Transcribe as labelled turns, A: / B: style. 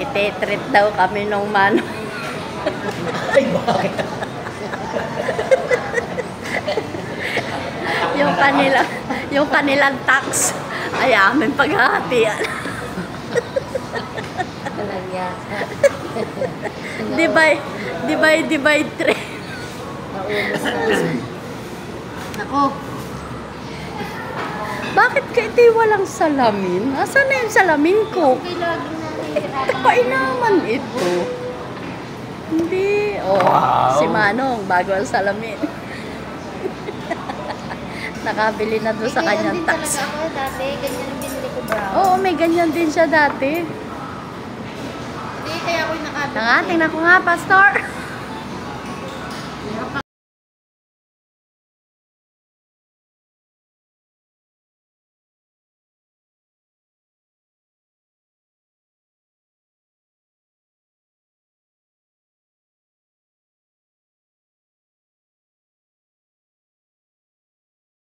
A: Itetreat daw kami nung mano.
B: Ay, bakit?
A: yung kanilang tax ay aming paghahatian.
C: Talaga.
A: Divide 3.
C: Naubos na.
A: Ako. Bakit ka ito walang salamin? Asan na yung salamin ko?
C: Okay, laging nahihirapan.
A: Kainaman ito. Hindi. Oh,
B: Wow.
A: si Manong, bago ang salamin. Nakabili na doon sa kanyang
C: Ganyan din
A: tax.
C: talaga ako dati. Ganyan ang binili ko, brown.
A: Oo, may ganyan din siya dati.
C: Hindi, kaya ako nakabili.
A: Tingnan ko nga, Pastor.